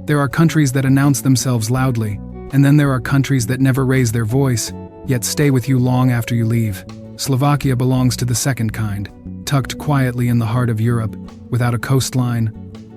There are countries that announce themselves loudly, and then there are countries that never raise their voice, yet stay with you long after you leave. Slovakia belongs to the second kind, tucked quietly in the heart of Europe, without a coastline,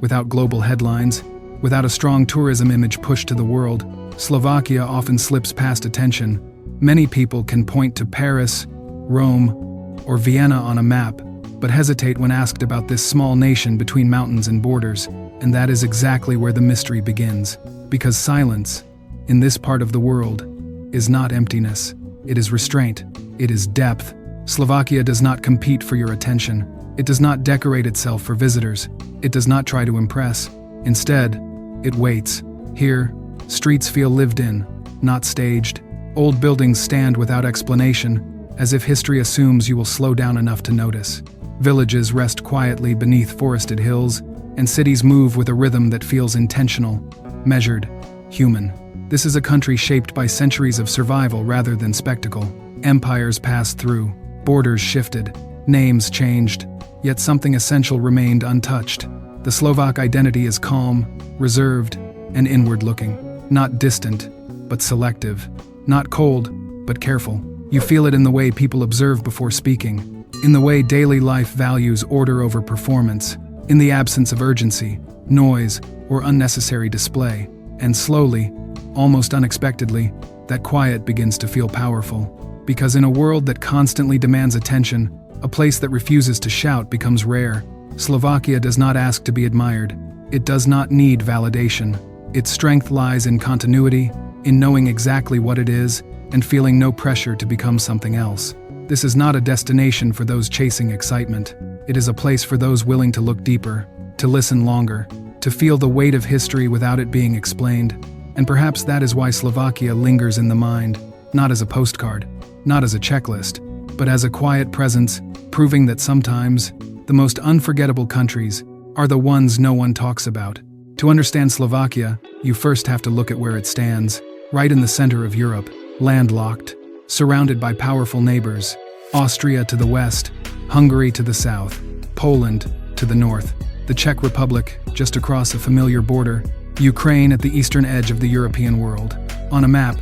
without global headlines, without a strong tourism image pushed to the world. Slovakia often slips past attention. Many people can point to Paris, Rome, or Vienna on a map, but hesitate when asked about this small nation between mountains and borders, and that is exactly where the mystery begins. Because silence, in this part of the world, is not emptiness, it is restraint, it is depth. Slovakia does not compete for your attention. It does not decorate itself for visitors. It does not try to impress. Instead, it waits. Here, streets feel lived in, not staged. Old buildings stand without explanation, as if history assumes you will slow down enough to notice. Villages rest quietly beneath forested hills, and cities move with a rhythm that feels intentional, measured, human. This is a country shaped by centuries of survival rather than spectacle. Empires passed through, borders shifted, names changed, yet something essential remained untouched. The Slovak identity is calm, reserved, and inward-looking. Not distant, but selective. Not cold, but careful. You feel it in the way people observe before speaking, in the way daily life values order over performance, in the absence of urgency, noise, or unnecessary display. And slowly, almost unexpectedly, that quiet begins to feel powerful. Because in a world that constantly demands attention, a place that refuses to shout becomes rare. Slovakia does not ask to be admired. It does not need validation. Its strength lies in continuity, in knowing exactly what it is, and feeling no pressure to become something else. This is not a destination for those chasing excitement. It is a place for those willing to look deeper, to listen longer, to feel the weight of history without it being explained. And perhaps that is why Slovakia lingers in the mind, not as a postcard, not as a checklist, but as a quiet presence, proving that sometimes, the most unforgettable countries are the ones no one talks about. To understand Slovakia, you first have to look at where it stands, right in the center of Europe, landlocked, surrounded by powerful neighbors, Austria to the west, Hungary to the south, Poland to the north, the Czech Republic just across a familiar border, Ukraine at the eastern edge of the European world. On a map,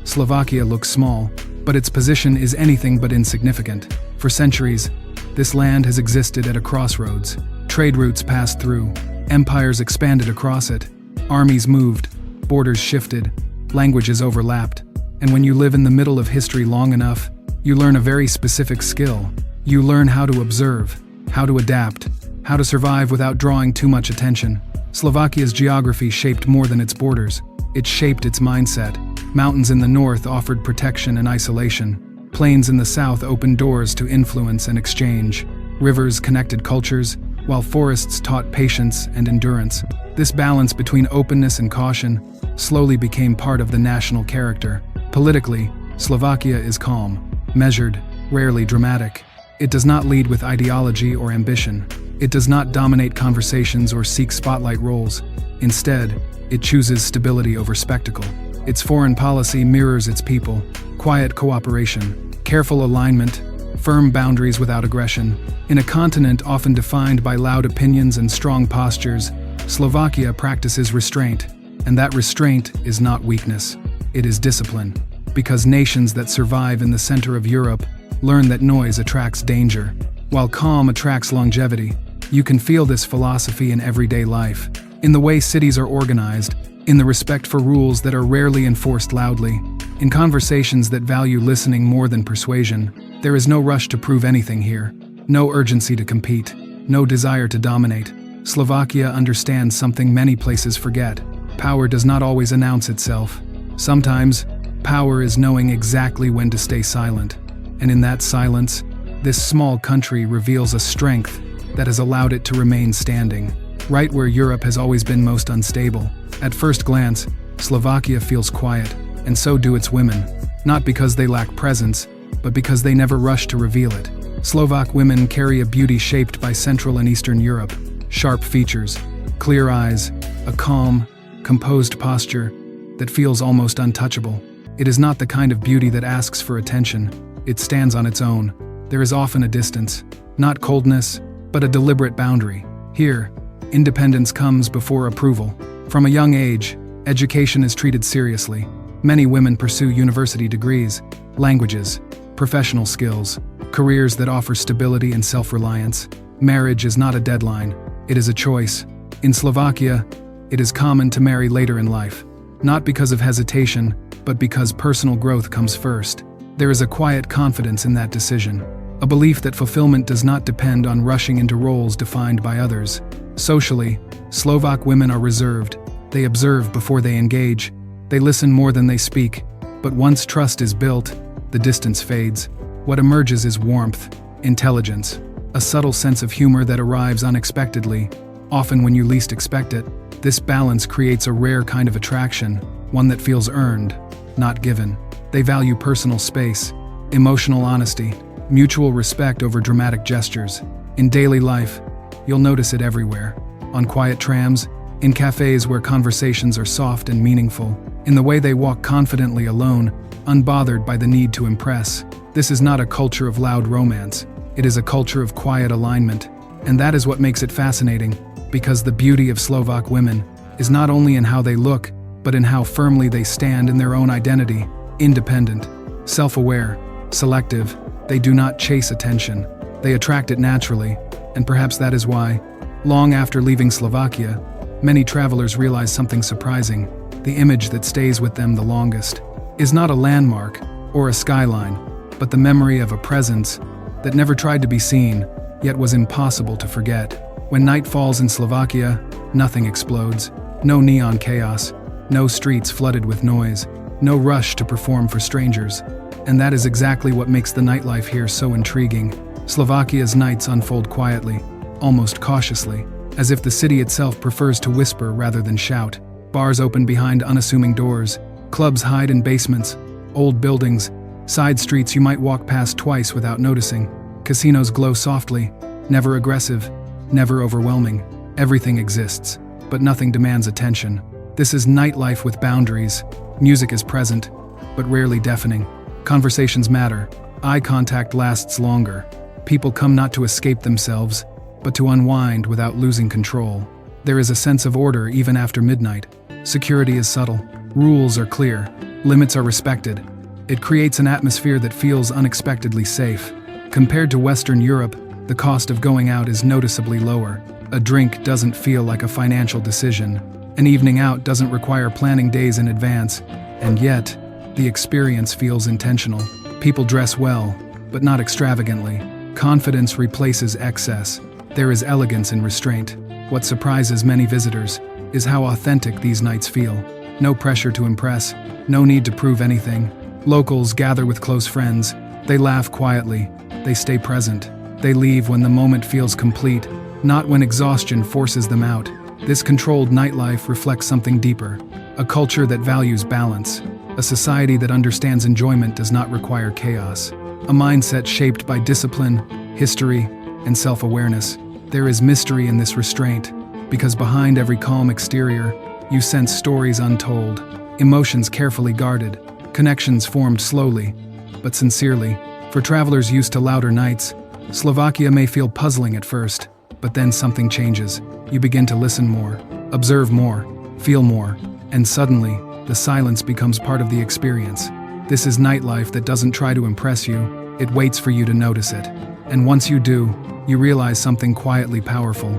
Slovakia looks small, but its position is anything but insignificant. For centuries, this land has existed at a crossroads. Trade routes passed through, empires expanded across it, armies moved, borders shifted, languages overlapped. And when you live in the middle of history long enough, you learn a very specific skill. You learn how to observe, how to adapt, how to survive without drawing too much attention. Slovakia's geography shaped more than its borders. It shaped its mindset. Mountains in the north offered protection and isolation. Plains in the south opened doors to influence and exchange. Rivers connected cultures, while forests taught patience and endurance. This balance between openness and caution slowly became part of the national character. Politically, Slovakia is calm, measured, rarely dramatic. It does not lead with ideology or ambition. It does not dominate conversations or seek spotlight roles. Instead, it chooses stability over spectacle. Its foreign policy mirrors its people: quiet cooperation, careful alignment, firm boundaries without aggression. In a continent often defined by loud opinions and strong postures, Slovakia practices restraint, and that restraint is not weakness. It is discipline. Because nations that survive in the center of Europe learn that noise attracts danger, while calm attracts longevity. You can feel this philosophy in everyday life, in the way cities are organized, in the respect for rules that are rarely enforced loudly, in conversations that value listening more than persuasion. There is no rush to prove anything here, no urgency to compete, no desire to dominate. Slovakia understands something many places forget. Power does not always announce itself. Sometimes, power is knowing exactly when to stay silent. And in that silence, this small country reveals a strength that has allowed it to remain standing, right where Europe has always been most unstable. At first glance, Slovakia feels quiet, and so do its women, not because they lack presence, but because they never rush to reveal it. Slovak women carry a beauty shaped by Central and Eastern Europe: sharp features, clear eyes, a calm, composed posture that feels almost untouchable. It is not the kind of beauty that asks for attention. It stands on its own. There is often a distance, not coldness, but a deliberate boundary. Here, independence comes before approval. From a young age, education is treated seriously. Many women pursue university degrees, languages, professional skills, careers that offer stability and self-reliance. Marriage is not a deadline, it is a choice. In Slovakia, it is common to marry later in life, not because of hesitation, but because personal growth comes first. There is a quiet confidence in that decision, a belief that fulfillment does not depend on rushing into roles defined by others. Socially, Slovak women are reserved. They observe before they engage. They listen more than they speak. But once trust is built, the distance fades. What emerges is warmth, intelligence, a subtle sense of humor that arrives unexpectedly, often when you least expect it. This balance creates a rare kind of attraction, one that feels earned, not given. They value personal space, emotional honesty, mutual respect over dramatic gestures. In daily life, you'll notice it everywhere. On quiet trams, in cafes where conversations are soft and meaningful, in the way they walk confidently alone, unbothered by the need to impress. This is not a culture of loud romance. It is a culture of quiet alignment. And that is what makes it fascinating, because the beauty of Slovak women is not only in how they look, but in how firmly they stand in their own identity. Independent, self-aware, selective, they do not chase attention. They attract it naturally, and perhaps that is why, long after leaving Slovakia, many travelers realize something surprising. The image that stays with them the longest is not a landmark or a skyline, but the memory of a presence that never tried to be seen, yet was impossible to forget. When night falls in Slovakia, nothing explodes. No neon chaos, no streets flooded with noise, no rush to perform for strangers. And that is exactly what makes the nightlife here so intriguing. Slovakia's nights unfold quietly, almost cautiously, as if the city itself prefers to whisper rather than shout. Bars open behind unassuming doors, clubs hide in basements, old buildings, side streets you might walk past twice without noticing. Casinos glow softly, never aggressive, never overwhelming. Everything exists, but nothing demands attention. This is nightlife with boundaries. Music is present, but rarely deafening. Conversations matter. Eye contact lasts longer. People come not to escape themselves, but to unwind without losing control. There is a sense of order even after midnight. Security is subtle. Rules are clear. Limits are respected. It creates an atmosphere that feels unexpectedly safe. Compared to Western Europe, the cost of going out is noticeably lower. A drink doesn't feel like a financial decision. An evening out doesn't require planning days in advance. And yet, the experience feels intentional. People dress well, but not extravagantly. Confidence replaces excess. There is elegance in restraint. What surprises many visitors is how authentic these nights feel. No pressure to impress, no need to prove anything. Locals gather with close friends. They laugh quietly. They stay present. They leave when the moment feels complete, not when exhaustion forces them out. This controlled nightlife reflects something deeper. A culture that values balance. A society that understands enjoyment does not require chaos. A mindset shaped by discipline, history, and self-awareness. There is mystery in this restraint, because behind every calm exterior, you sense stories untold, emotions carefully guarded, connections formed slowly, but sincerely. For travelers used to louder nights, Slovakia may feel puzzling at first, but then something changes. You begin to listen more, observe more, feel more, and suddenly, the silence becomes part of the experience. This is nightlife that doesn't try to impress you, it waits for you to notice it. And once you do, you realize something quietly powerful.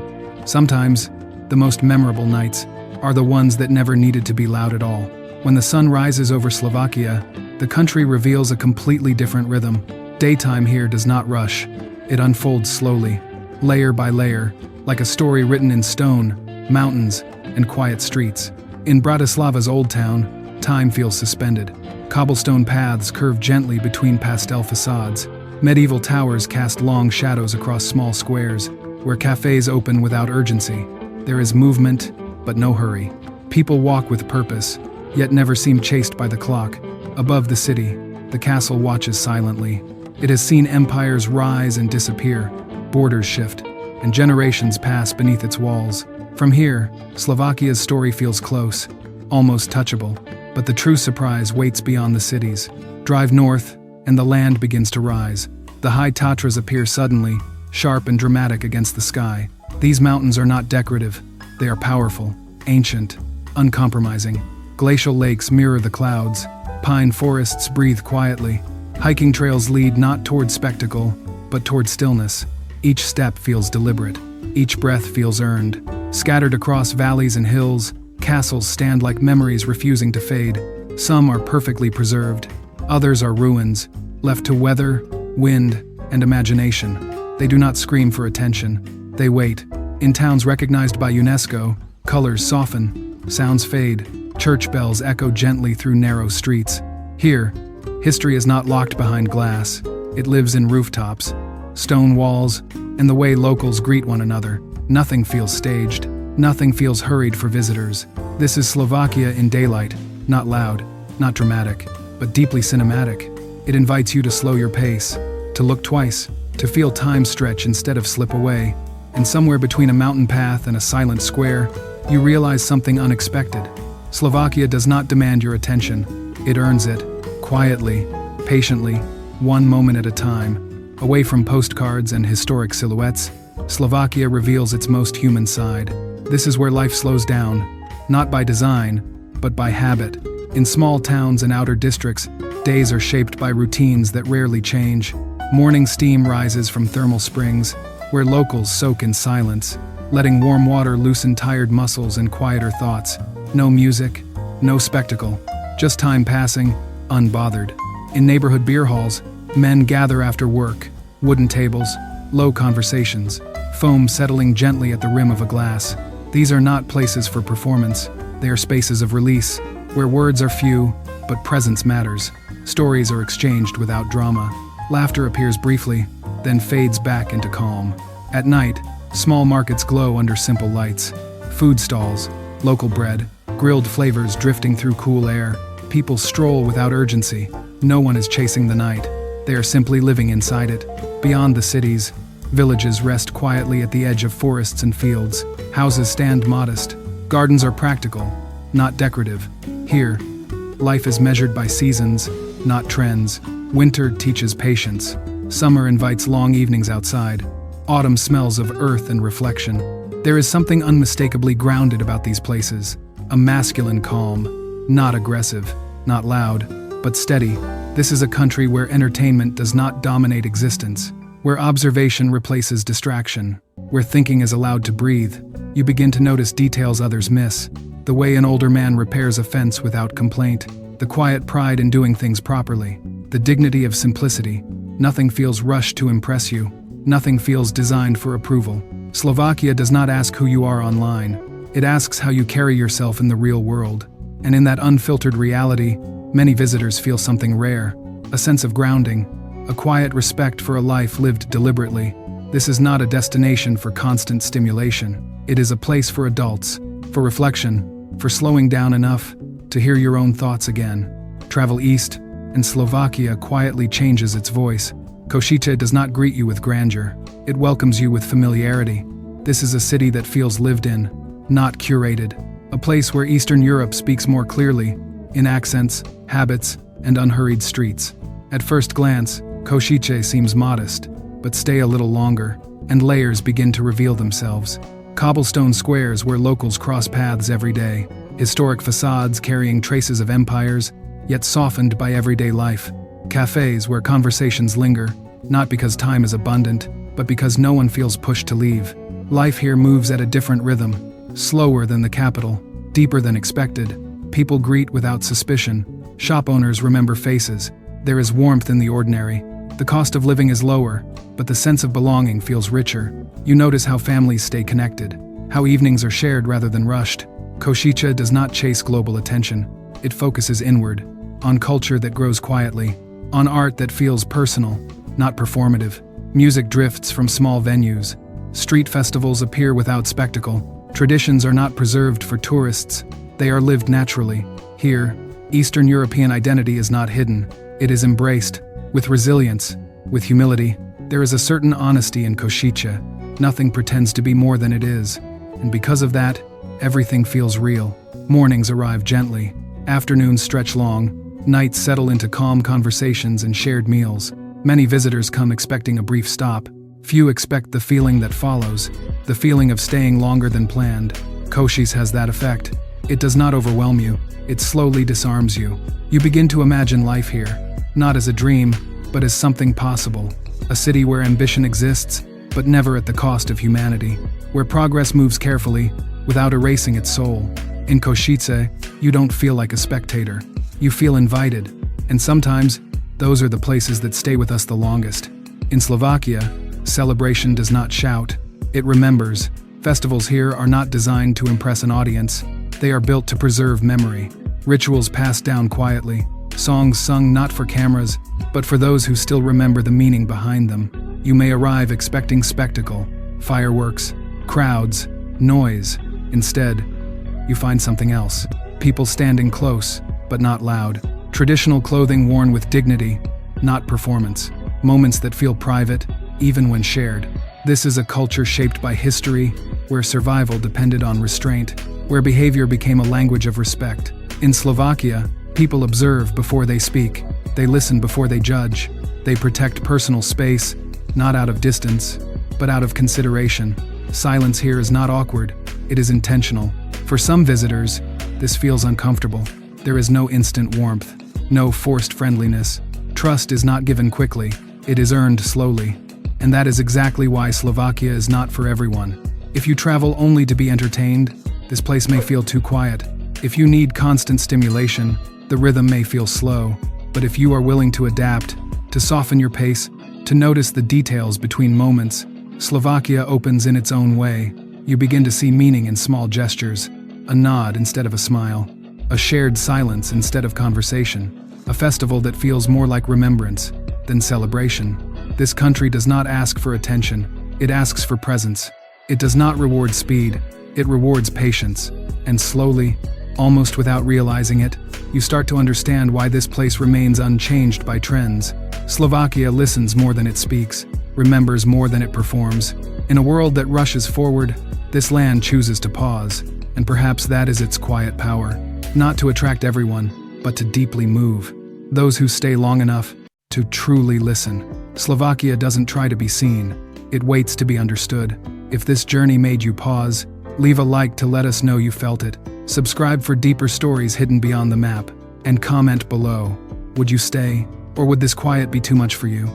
Sometimes, the most memorable nights are the ones that never needed to be loud at all. When the sun rises over Slovakia, the country reveals a completely different rhythm. Daytime here does not rush. It unfolds slowly, layer by layer, like a story written in stone, mountains, and quiet streets. In Bratislava's Old Town, time feels suspended. Cobblestone paths curve gently between pastel facades. Medieval towers cast long shadows across small squares, where cafes open without urgency. There is movement, but no hurry. People walk with purpose, yet never seem chased by the clock. Above the city, the castle watches silently. It has seen empires rise and disappear, borders shift, and generations pass beneath its walls. From here, Slovakia's story feels close, almost touchable, but the true surprise waits beyond the cities. Drive north, and the land begins to rise. The high Tatras appear suddenly, sharp and dramatic against the sky. These mountains are not decorative, they are powerful, ancient, uncompromising. Glacial lakes mirror the clouds. Pine forests breathe quietly. Hiking trails lead not toward spectacle, but toward stillness. Each step feels deliberate. Each breath feels earned. Scattered across valleys and hills, castles stand like memories refusing to fade. Some are perfectly preserved. Others are ruins, left to weather, wind, and imagination. They do not scream for attention. They wait. In towns recognized by UNESCO, colors soften, sounds fade, church bells echo gently through narrow streets. Here, history is not locked behind glass. It lives in rooftops, stone walls, and the way locals greet one another. Nothing feels staged. Nothing feels hurried for visitors. This is Slovakia in daylight, not loud, not dramatic, but deeply cinematic. It invites you to slow your pace, to look twice, to feel time stretch instead of slip away. And somewhere between a mountain path and a silent square, you realize something unexpected. Slovakia does not demand your attention. It earns it, quietly, patiently, one moment at a time. Away from postcards and historic silhouettes, Slovakia reveals its most human side. This is where life slows down, not by design, but by habit. In small towns and outer districts, days are shaped by routines that rarely change. Morning steam rises from thermal springs, where locals soak in silence, letting warm water loosen tired muscles and quieter thoughts. No music, no spectacle, just time passing, unbothered. In neighborhood beer halls, men gather after work, wooden tables, low conversations, foam settling gently at the rim of a glass. These are not places for performance, they are spaces of release, where words are few, but presence matters. Stories are exchanged without drama. Laughter appears briefly, then fades back into calm. At night, small markets glow under simple lights. Food stalls, local bread, grilled flavors drifting through cool air. People stroll without urgency. No one is chasing the night. They are simply living inside it. Beyond the cities, villages rest quietly at the edge of forests and fields. Houses stand modest. Gardens are practical, not decorative. Here, life is measured by seasons, not trends. Winter teaches patience. Summer invites long evenings outside. Autumn smells of earth and reflection. There is something unmistakably grounded about these places. A masculine calm, not aggressive, not loud, but steady. This is a country where entertainment does not dominate existence, where observation replaces distraction, where thinking is allowed to breathe. You begin to notice details others miss. The way an older man repairs a fence without complaint. The quiet pride in doing things properly. The dignity of simplicity. Nothing feels rushed to impress you. Nothing feels designed for approval. Slovakia does not ask who you are online. It asks how you carry yourself in the real world. And in that unfiltered reality, many visitors feel something rare. A sense of grounding. A quiet respect for a life lived deliberately. This is not a destination for constant stimulation. It is a place for adults, for reflection, for slowing down enough to hear your own thoughts again. Travel east, and Slovakia quietly changes its voice. Košice does not greet you with grandeur. It welcomes you with familiarity. This is a city that feels lived in, not curated. A place where Eastern Europe speaks more clearly, in accents, habits, and unhurried streets. At first glance, Košice seems modest, but stay a little longer, and layers begin to reveal themselves. Cobblestone squares where locals cross paths every day. Historic facades carrying traces of empires, yet softened by everyday life. Cafes where conversations linger, not because time is abundant, but because no one feels pushed to leave. Life here moves at a different rhythm, slower than the capital, deeper than expected. People greet without suspicion. Shop owners remember faces. There is warmth in the ordinary. The cost of living is lower, but the sense of belonging feels richer. You notice how families stay connected, how evenings are shared rather than rushed. Košice does not chase global attention. It focuses inward, on culture that grows quietly, on art that feels personal, not performative. Music drifts from small venues. Street festivals appear without spectacle. Traditions are not preserved for tourists. They are lived naturally. Here, Eastern European identity is not hidden. It is embraced, with resilience, with humility. There is a certain honesty in Košice. Nothing pretends to be more than it is. And because of that, everything feels real. Mornings arrive gently. Afternoons stretch long. Nights settle into calm conversations and shared meals. Many visitors come expecting a brief stop. Few expect the feeling that follows, the feeling of staying longer than planned. Košice has that effect. It does not overwhelm you, it slowly disarms you. You begin to imagine life here, not as a dream, but as something possible. A city where ambition exists, but never at the cost of humanity. Where progress moves carefully, without erasing its soul. In Košice, you don't feel like a spectator. You feel invited. And sometimes, those are the places that stay with us the longest. In Slovakia, celebration does not shout, it remembers. Festivals here are not designed to impress an audience, they are built to preserve memory. Rituals passed down quietly, songs sung not for cameras, but for those who still remember the meaning behind them. You may arrive expecting spectacle, fireworks, crowds, noise. Instead, you find something else. People standing close, but not loud. Traditional clothing worn with dignity, not performance. Moments that feel private, even when shared. This is a culture shaped by history, where survival depended on restraint, where behavior became a language of respect. In Slovakia, people observe before they speak. They listen before they judge. They protect personal space, not out of distance, but out of consideration. Silence here is not awkward, it is intentional. For some visitors, this feels uncomfortable. There is no instant warmth, no forced friendliness. Trust is not given quickly, it is earned slowly. And that is exactly why Slovakia is not for everyone. If you travel only to be entertained, this place may feel too quiet. If you need constant stimulation, the rhythm may feel slow. But if you are willing to adapt, to soften your pace, to notice the details between moments, Slovakia opens in its own way. You begin to see meaning in small gestures, a nod instead of a smile, a shared silence instead of conversation, a festival that feels more like remembrance than celebration. This country does not ask for attention, it asks for presence. It does not reward speed, it rewards patience. And slowly, almost without realizing it, you start to understand why this place remains unchanged by trends. Slovakia listens more than it speaks, remembers more than it performs. In a world that rushes forward, this land chooses to pause, and perhaps that is its quiet power. Not to attract everyone, but to deeply move. Those who stay long enough to truly listen. Slovakia doesn't try to be seen, it waits to be understood. If this journey made you pause, leave a like to let us know you felt it. Subscribe for deeper stories hidden beyond the map, and comment below. Would you stay, or would this quiet be too much for you?